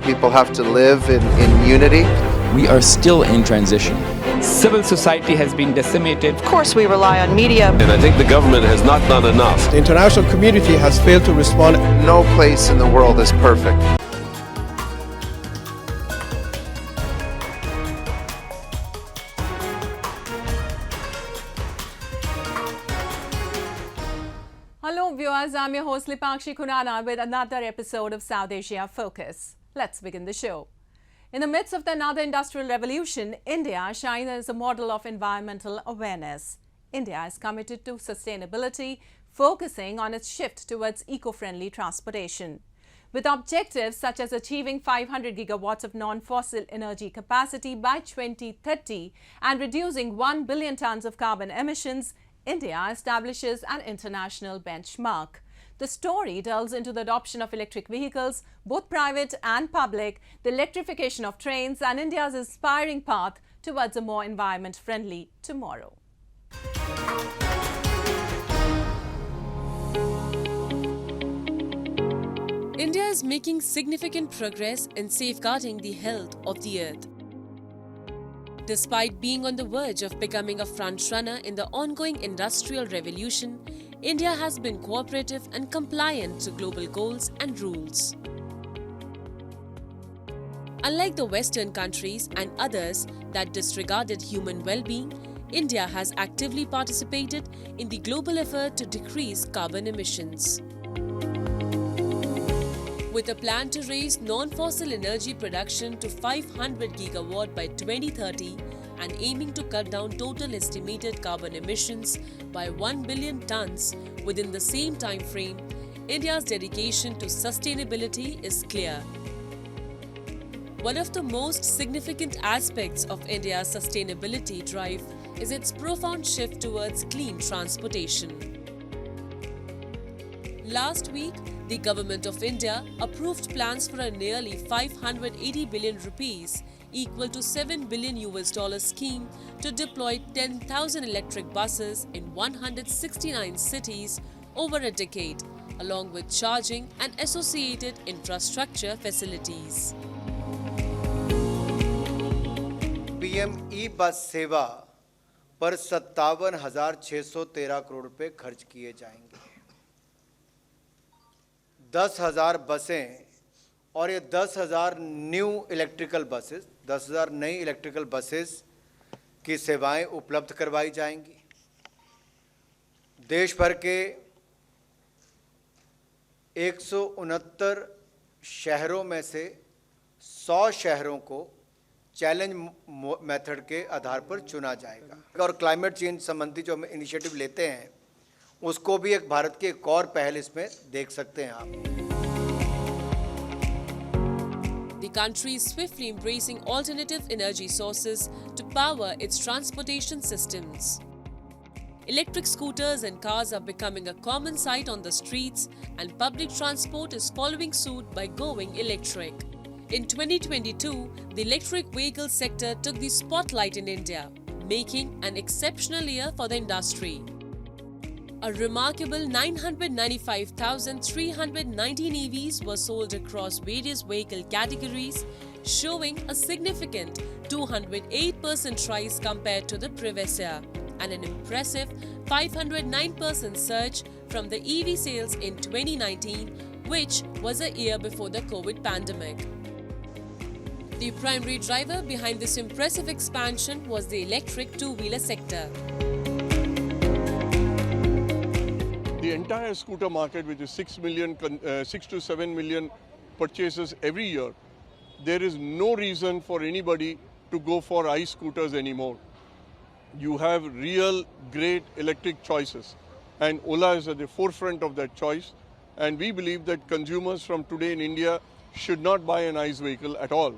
People have to live in unity. We are still in transition. Civil society has been decimated. Of course, we rely on media. And I think the government has not done enough. The international community has failed to respond. No place in the world is perfect. Hello viewers, I'm your host Lipakshi Khurana with another episode of South Asia Focus. Let's begin the show. In the midst of another industrial revolution, India shines as a model of environmental awareness. India is committed to sustainability, focusing on its shift towards eco-friendly transportation. With objectives such as achieving 500 gigawatts of non-fossil energy capacity by 2030 and reducing 1 billion tons of carbon emissions, India establishes an international benchmark. The story delves into the adoption of electric vehicles, both private and public, the electrification of trains, and India's inspiring path towards a more environment-friendly tomorrow. India is making significant progress in safeguarding the health of the earth. Despite being on the verge of becoming a frontrunner in the ongoing industrial revolution, India has been cooperative and compliant to global goals and rules. Unlike the Western countries and others that disregarded human well-being, India has actively participated in the global effort to decrease carbon emissions. With a plan to raise non-fossil energy production to 500 gigawatt by 2030 and aiming to cut down total estimated carbon emissions by 1 billion tons within the same time frame, India's dedication to sustainability is clear. One of the most significant aspects of India's sustainability drive is its profound shift towards clean transportation. Last week, the Government of India approved plans for a nearly 580 billion rupees, equal to $7 billion scheme to deploy 10,000 electric buses in 169 cities over a decade, along with charging and associated infrastructure facilities. PM e bus Sewa पर 57,613 करोड़ रुपए खर्च किए जाएंगे। 10,000 बसें और ये 10,000 new electrical buses, 10,000 नई electrical buses की सेवाएं उपलब्ध करवाई जाएंगी। देश भर के 169 शहरों में से 100 शहरों को चैलेंज मेथड के आधार पर चुना जाएगा और क्लाइमेट चेंज संबंधी जो हम इनिशिएटिव लेते हैं उसको भी एक भारत की एक और पहल इसमें देख सकते हैं आप। The country is swiftly embracing alternative energy sources to power its transportation systems. Electric scooters and cars are becoming a common sight on the streets, and public transport is following suit by going electric. In 2022, the electric vehicle sector took the spotlight in India, making an exceptional year for the industry. A remarkable 995,319 EVs were sold across various vehicle categories, showing a significant 208% rise compared to the previous year, and an impressive 509% surge from the EV sales in 2019, which was a year before the COVID pandemic. The primary driver behind this impressive expansion was the electric two-wheeler sector. The entire scooter market, which is 6 to 7 million purchases every year, there is no reason for anybody to go for ICE scooters anymore. You have real great electric choices, and Ola is at the forefront of that choice. And we believe that consumers from today in India should not buy an ICE vehicle at all.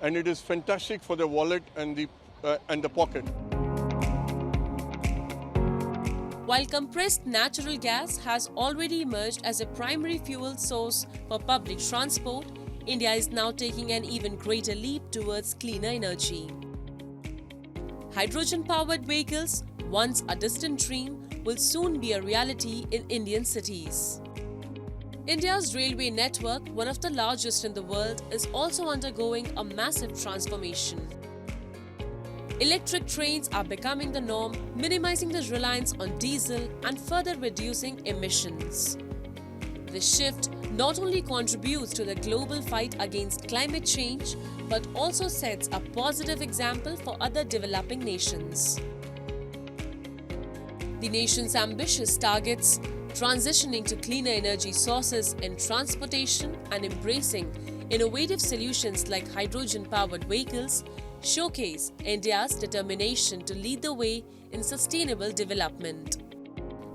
And it is fantastic for the wallet and the pocket. While compressed natural gas has already emerged as a primary fuel source for public transport, India is now taking an even greater leap towards cleaner energy. Hydrogen-powered vehicles, once a distant dream, will soon be a reality in Indian cities. India's railway network, one of the largest in the world, is also undergoing a massive transformation. Electric trains are becoming the norm, minimizing the reliance on diesel and further reducing emissions. This shift not only contributes to the global fight against climate change, but also sets a positive example for other developing nations. The nation's ambitious targets, transitioning to cleaner energy sources in transportation and embracing innovative solutions like hydrogen-powered vehicles, showcase India's determination to lead the way in sustainable development.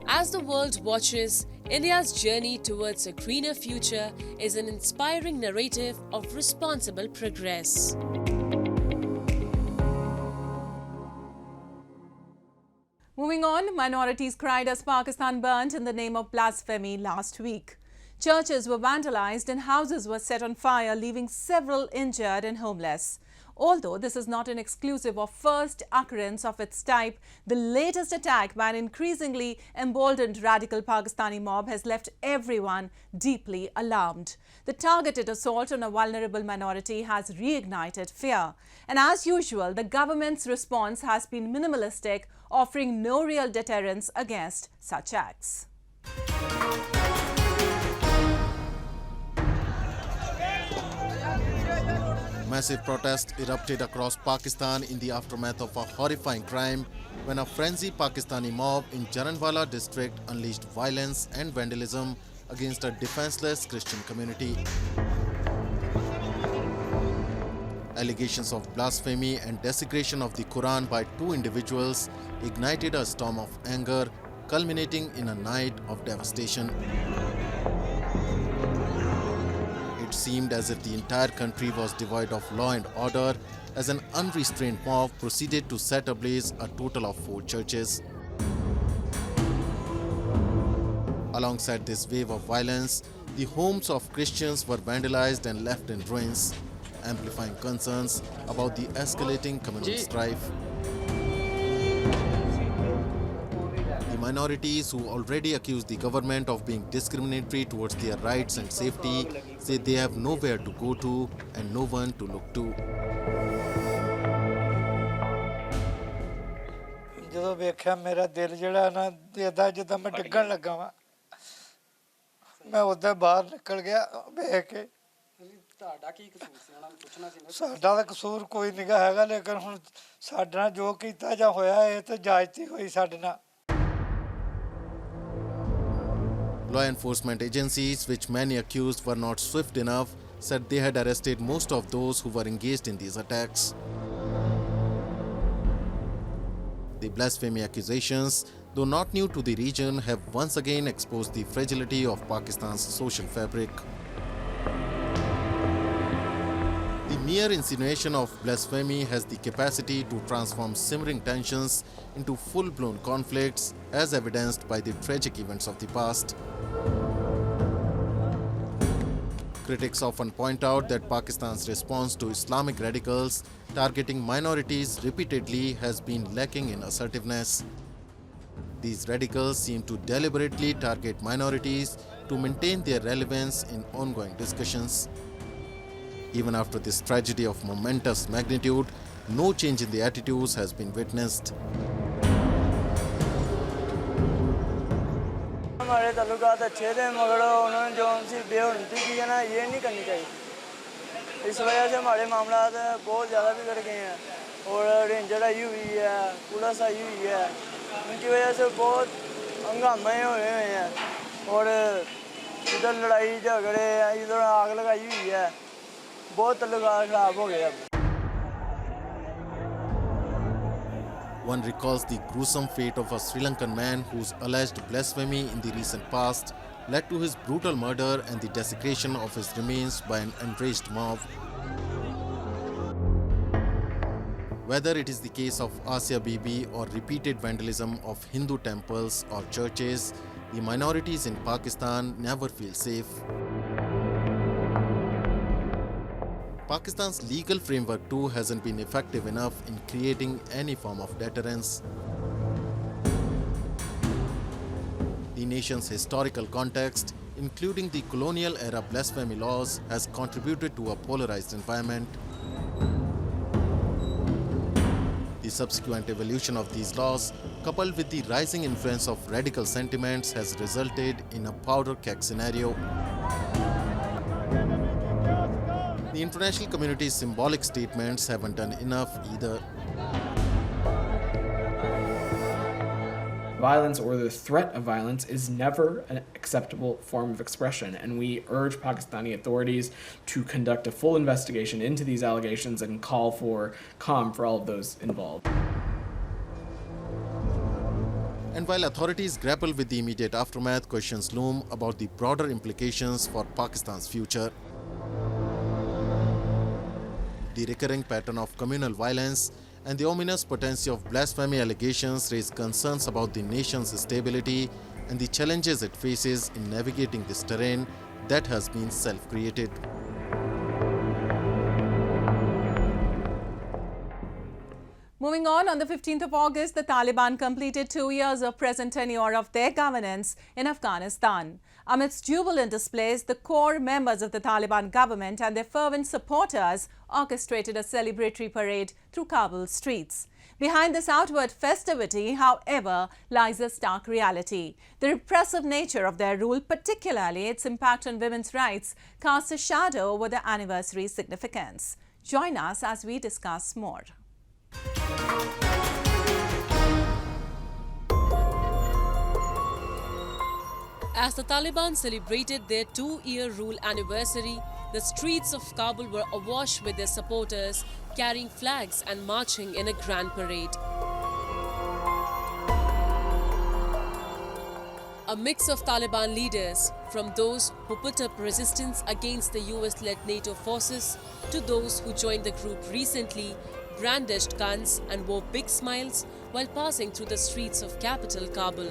As the world watches, India's journey towards a greener future is an inspiring narrative of responsible progress. Moving on, minorities cried as Pakistan burnt in the name of blasphemy last week. Churches were vandalized and houses were set on fire, leaving several injured and homeless. Although this is not an exclusive or first occurrence of its type, the latest attack by an increasingly emboldened radical Pakistani mob has left everyone deeply alarmed. The targeted assault on a vulnerable minority has reignited fear. And as usual, the government's response has been minimalistic, offering no real deterrence against such acts. Massive protests erupted across Pakistan in the aftermath of a horrifying crime when a frenzied Pakistani mob in Jaranwala district unleashed violence and vandalism against a defenseless Christian community. Allegations of blasphemy and desecration of the Quran by two individuals ignited a storm of anger, culminating in a night of devastation. It seemed as if the entire country was devoid of law and order as an unrestrained mob proceeded to set ablaze a total of 4 churches. Alongside this wave of violence, the homes of Christians were vandalized and left in ruins, amplifying concerns about the escalating communal strife. The minorities who already accuse the government of being discriminatory towards their rights and safety say they have nowhere to go to and no one to look to. ਜਦੋਂ ਵੇਖਿਆ ਮੇਰਾ ਦਿਲ ਜਿਹੜਾ ਨਾ ਦੇਦਾ ਜਿੱਦਾਂ ਮੈਂ ਡਿੱਗਣ ਲੱਗਾ ਵਾਂ ਮੈਂ ਉਦੋਂ ਬਾਹਰ ਨਿਕਲ ਗਿਆ ਵੇਖ ਕੇ ਤੁਹਾਡਾ ਕੀ ਕਸੂਰ ਸੀ ਉਹਨਾਂ ਨੂੰ ਪੁੱਛਣਾ ਸੀ ਨਾ ਸਾਡਾ ਤਾਂ ਕਸੂਰ ਕੋਈ ਨਹੀਂ ਹੈਗਾ ਲੇਕਿਨ ਹੁਣ ਸਾਡੇ ਨਾਲ ਜੋ ਕੀਤਾ ਜਾਂ ਹੋਇਆ ਇਹ ਤਾਂ ਜਾਇਜ਼ਤੀ ਹੋਈ ਸਾਡੇ ਨਾਲ Law enforcement agencies, which many accused were not swift enough, said they had arrested most of those who were engaged in these attacks. The blasphemy accusations, though not new to the region, have once again exposed the fragility of Pakistan's social fabric. The mere insinuation of blasphemy has the capacity to transform simmering tensions into full-blown conflicts, as evidenced by the tragic events of the past. Critics often point out that Pakistan's response to Islamic radicals targeting minorities repeatedly has been lacking in assertiveness. These radicals seem to deliberately target minorities to maintain their relevance in ongoing discussions. Even after this tragedy of momentous magnitude, no change in the attitudes has been witnessed. हमारे ताल्लुकात अच्छे थे मगर उन्होंने जो उनसे बेहरमती की है ना ये नहीं करनी चाहिए इस वजह से हमारे मामला बहुत ज़्यादा बिगड़ गए हैं और रेंजर आई हुई है पुलिस आई हुई है उनकी वजह से बहुत हंगामे हुए हैं और इधर लड़ाई झगड़े इधर आग लगाई हुई है बहुत ताल्लुकात ख़राब हो गए अब One recalls the gruesome fate of a Sri Lankan man whose alleged blasphemy in the recent past led to his brutal murder and the desecration of his remains by an enraged mob. Whether it is the case of Asia Bibi or repeated vandalism of Hindu temples or churches, the minorities in Pakistan never feel safe. Pakistan's legal framework too hasn't been effective enough in creating any form of deterrence. The nation's historical context, including the colonial era blasphemy laws, has contributed to a polarized environment. The subsequent evolution of these laws, coupled with the rising influence of radical sentiments, has resulted in a powder keg scenario. The international community's symbolic statements haven't done enough either. Violence or the threat of violence is never an acceptable form of expression, and we urge Pakistani authorities to conduct a full investigation into these allegations and call for calm for all of those involved. And while authorities grapple with the immediate aftermath, questions loom about the broader implications for Pakistan's future. The recurring pattern of communal violence and the ominous potency of blasphemy allegations raise concerns about the nation's stability and the challenges it faces in navigating this terrain that has been self-created. Moving on the 15th of August, the Taliban completed 2 years of present tenure of their governance in Afghanistan. Amidst jubilant displays, the core members of the Taliban government and their fervent supporters orchestrated a celebratory parade through Kabul streets. Behind this outward festivity, however, lies a stark reality. The repressive nature of their rule, particularly its impact on women's rights, casts a shadow over the anniversary's significance. Join us as we discuss more. As the Taliban celebrated their 2-year rule anniversary, the streets of Kabul were awash with their supporters, carrying flags and marching in a grand parade. A mix of Taliban leaders, from those who put up resistance against the US-led NATO forces to those who joined the group recently, brandished guns and wore big smiles while passing through the streets of capital Kabul.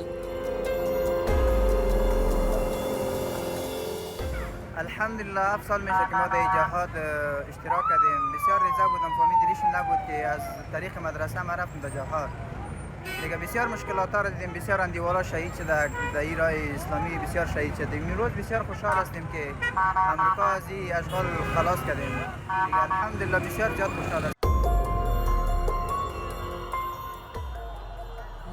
الحمدلله افضل میشه که ما در جهاد اشتراک کردیم بسیار رضا بودم فهمید ریش نبود که از طریق مدرسه ما رفتم در جهاد دیگه بسیار مشکلات ها دیدیم بسیار اندیوالا شهید شده در این راه اسلامی بسیار شهید شدیم امروز بسیار خوشحال هستیم که امریکا از این اشغال خلاص کردیم دیگه الحمدلله بسیار زیاد خوشحال هستیم.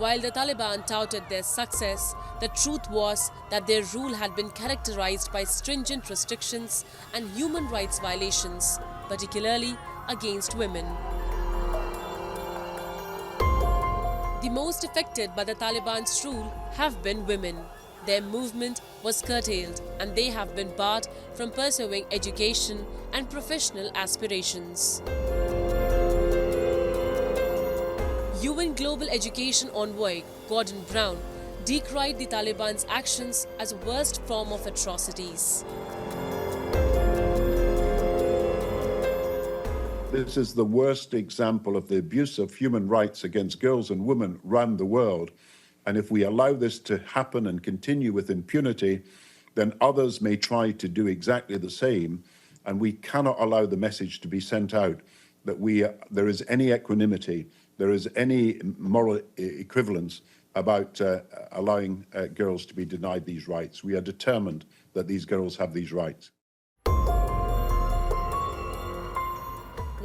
While the Taliban touted their success, the truth was that their rule had been characterized by stringent restrictions and human rights violations, particularly against women. The most affected by the Taliban's rule have been women. Their movement was curtailed and they have been barred from pursuing education and professional aspirations. UN Global Education Envoy Gordon Brown decried the Taliban's actions as a worst form of atrocities. This is the worst example of the abuse of human rights against girls and women around the world. And if we allow this to happen and continue with impunity, then others may try to do exactly the same. And we cannot allow the message to be sent out that there is any equanimity, there is any moral equivalence about allowing girls to be denied these rights. We are determined that these girls have these rights.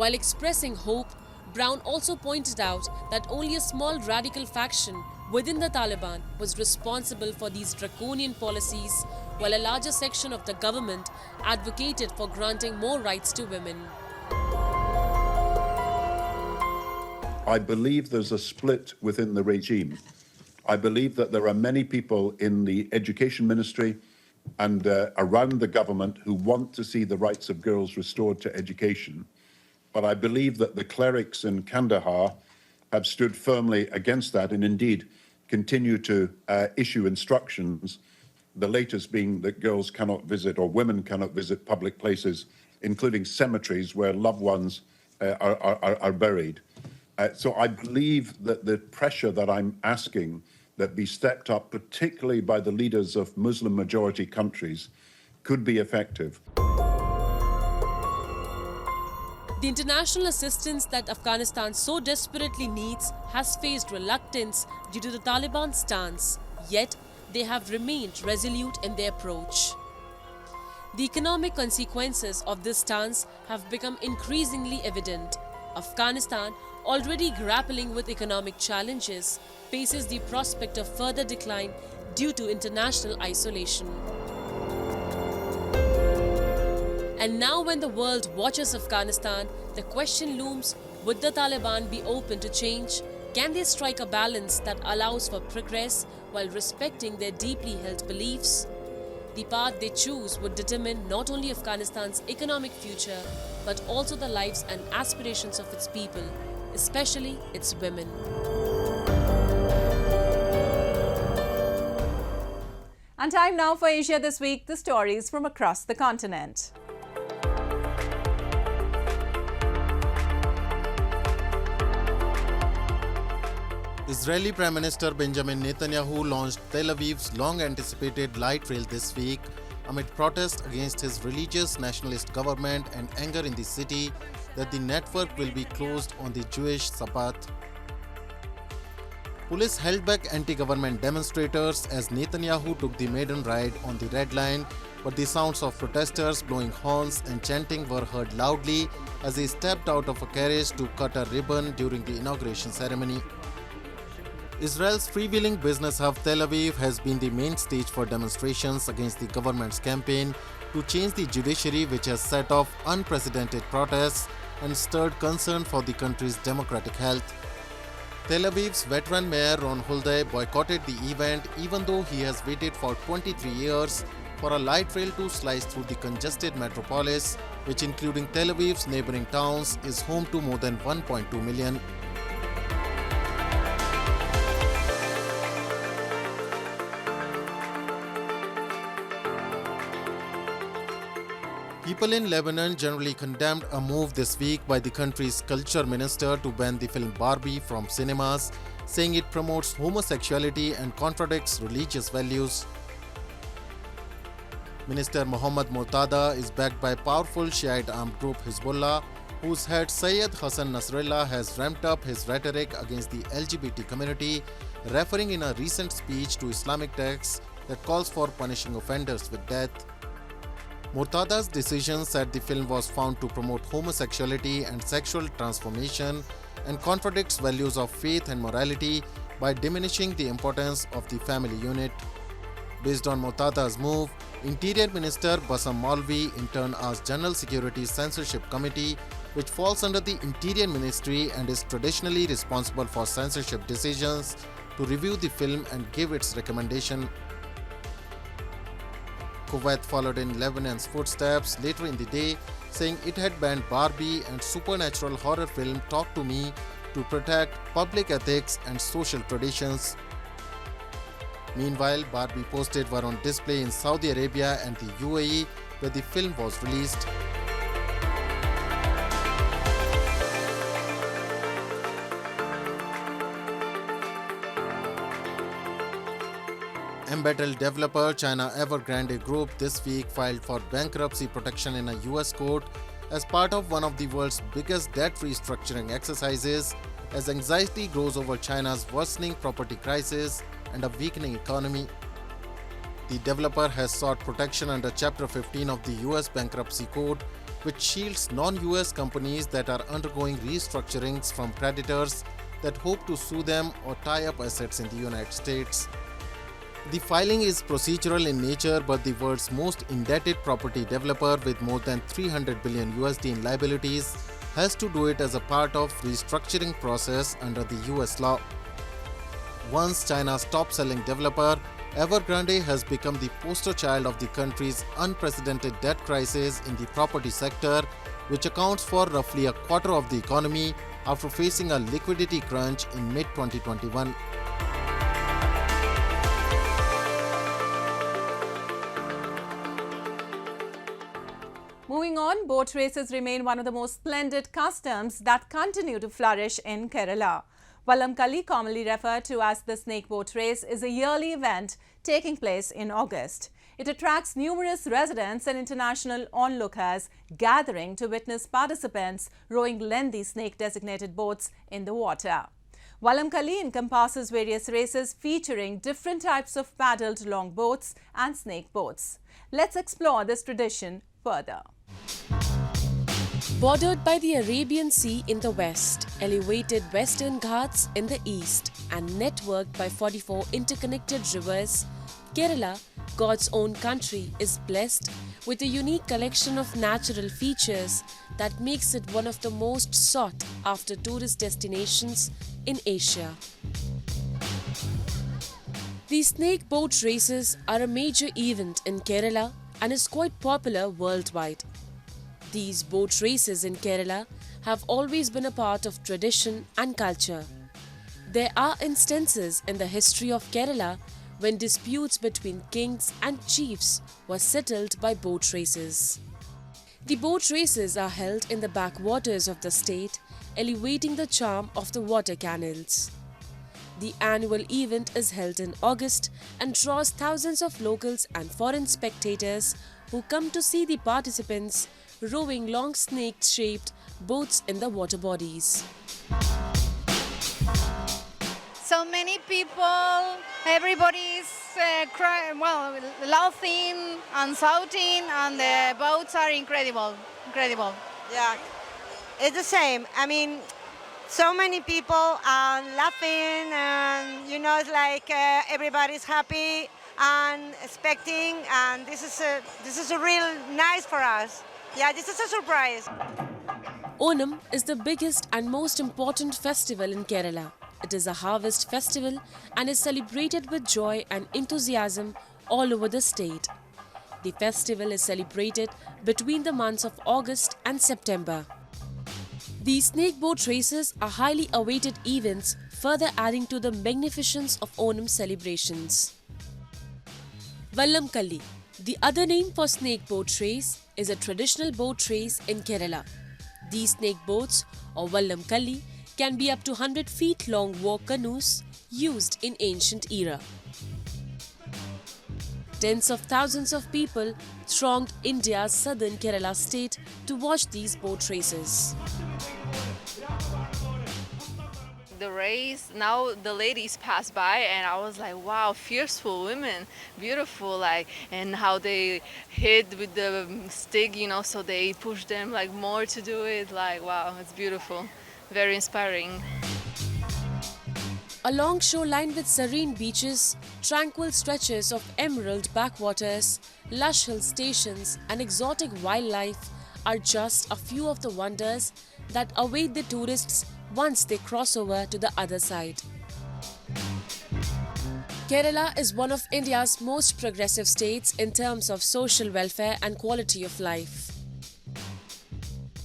While expressing hope, Brown also pointed out that only a small radical faction within the Taliban was responsible for these draconian policies, while a larger section of the government advocated for granting more rights to women. I believe there's a split within the regime. I believe that there are many people in the education ministry and around the government who want to see the rights of girls restored to education. But I believe that the clerics in Kandahar have stood firmly against that and indeed continue to issue instructions, the latest being that girls cannot visit or women cannot visit public places, including cemeteries where loved ones are buried. So I believe that the pressure that I'm asking that be stepped up, particularly by the leaders of Muslim-majority countries, could be effective. The international assistance that Afghanistan so desperately needs has faced reluctance due to the Taliban stance. Yet, they have remained resolute in their approach. The economic consequences of this stance have become increasingly evident. Afghanistan, already grappling with economic challenges, faces the prospect of further decline due to international isolation. And now when the world watches Afghanistan, the question looms, would the Taliban be open to change? Can they strike a balance that allows for progress while respecting their deeply held beliefs? The path they choose would determine not only Afghanistan's economic future, but also the lives and aspirations of its people, especially its women. And time now for Asia This Week, the stories from across the continent. Israeli Prime Minister Benjamin Netanyahu launched Tel Aviv's long-anticipated light rail this week amid protests against his religious nationalist government and anger in the city that the network will be closed on the Jewish Sabbath. Police held back anti-government demonstrators as Netanyahu took the maiden ride on the Red Line, but the sounds of protesters blowing horns and chanting were heard loudly as he stepped out of a carriage to cut a ribbon during the inauguration ceremony. Israel's freewheeling business hub Tel Aviv has been the main stage for demonstrations against the government's campaign to change the judiciary, which has set off unprecedented protests and stirred concern for the country's democratic health. Tel Aviv's veteran mayor Ron Huldai boycotted the event even though he has waited for 23 years for a light rail to slice through the congested metropolis, which including Tel Aviv's neighboring towns is home to more than 1.2 million. People in Lebanon generally condemned a move this week by the country's culture minister to ban the film Barbie from cinemas, saying it promotes homosexuality and contradicts religious values. Minister Mohammad Muqtada is backed by powerful Shiite armed group Hezbollah, whose head Syed Hassan Nasrallah has ramped up his rhetoric against the LGBT community, referring in a recent speech to Islamic texts that calls for punishing offenders with death. Muqtada's decision said the film was found to promote homosexuality and sexual transformation and contradicts values of faith and morality by diminishing the importance of the family unit. Based on Muqtada's move, Interior Minister Bassam Maulvi in turn asked General Security's Censorship Committee, which falls under the Interior Ministry and is traditionally responsible for censorship decisions, to review the film and give its recommendation. Kuwait followed in Lebanon's footsteps later in the day, saying it had banned Barbie and supernatural horror film Talk to Me to protect public ethics and social traditions. Meanwhile, Barbie posters were on display in Saudi Arabia and the UAE, where the film was released. Embattled developer China Evergrande Group this week filed for bankruptcy protection in a US court as part of one of the world's biggest debt restructuring exercises, as anxiety grows over China's worsening property crisis and a weakening economy. The developer has sought protection under Chapter 15 of the US Bankruptcy Code, which shields non-US companies that are undergoing restructurings from creditors that hope to sue them or tie up assets in the United States. The filing is procedural in nature, but the world's most indebted property developer with more than 300 billion USD in liabilities has to do it as a part of restructuring process under the US law. Once China's top-selling developer, Evergrande has become the poster child of the country's unprecedented debt crisis in the property sector, which accounts for roughly a quarter of the economy after facing a liquidity crunch in mid-2021. Moving on, boat races remain one of the most splendid customs that continue to flourish in Kerala. Vallamkalli, commonly referred to as the snake boat race, is a yearly event taking place in August. It attracts numerous residents and international onlookers gathering to witness participants rowing lengthy snake-designated boats in the water. Vallamkalli encompasses various races featuring different types of paddled longboats and snake boats. Let's explore this tradition further. Bordered by the Arabian Sea in the west, elevated Western Ghats in the east, and networked by 44 interconnected rivers, Kerala, God's own country, is blessed with a unique collection of natural features that makes it one of the most sought-after tourist destinations in Asia. These snake boat races are a major event in Kerala and is quite popular worldwide. These boat races in Kerala have always been a part of tradition and culture. There are instances in the history of Kerala when disputes between kings and chiefs were settled by boat races. The boat races are held in the backwaters of the state, elevating the charm of the water canals. The annual event is held in August and draws thousands of locals and foreign spectators who come to see the participants rowing long snake-shaped boats in the water bodies. So many people, everybody's laughing and shouting, and the boats are incredible. Yeah, it's the same. I mean, so many people are laughing, and it's like everybody's happy and expecting, and this is a real nice for us. Yeah, this is a surprise. Onam is the biggest and most important festival in Kerala. It is a harvest festival and is celebrated with joy and enthusiasm all over the state. The festival is celebrated between the months of August and September. These snake boat races are highly awaited events, further adding to the magnificence of Onam celebrations. Vallamkalli, the other name for snake boat race, is a traditional boat race in Kerala. These snake boats, or Vallamkalli, can be up to 100 feet long walk canoes used in ancient era. Tens of thousands of people thronged India's southern Kerala state to watch these boat races. The race, now the ladies pass by and I was like, wow, fierceful women, beautiful, and how they hit with the stick, so they push them more to do it, wow, it's beautiful, very inspiring. A long shoreline with serene beaches, tranquil stretches of emerald backwaters, lush hill stations and exotic wildlife are just a few of the wonders that await the tourists once they cross over to the other side. Kerala is one of India's most progressive states in terms of social welfare and quality of life.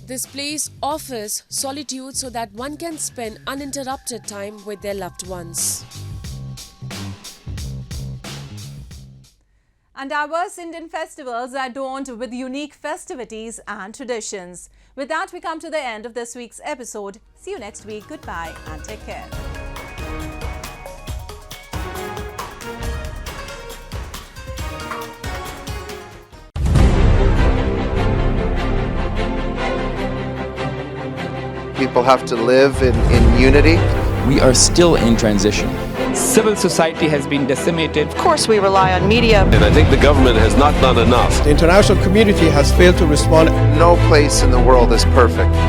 This place offers solitude so that one can spend uninterrupted time with their loved ones. And diverse Indian festivals are adorned with unique festivities and traditions. With that, we come to the end of this week's episode. See you next week. Goodbye and take care. People have to live in unity. We are still in transition. Civil society has been decimated. Of course, we rely on media. And I think the government has not done enough. The international community has failed to respond. No place in the world is perfect.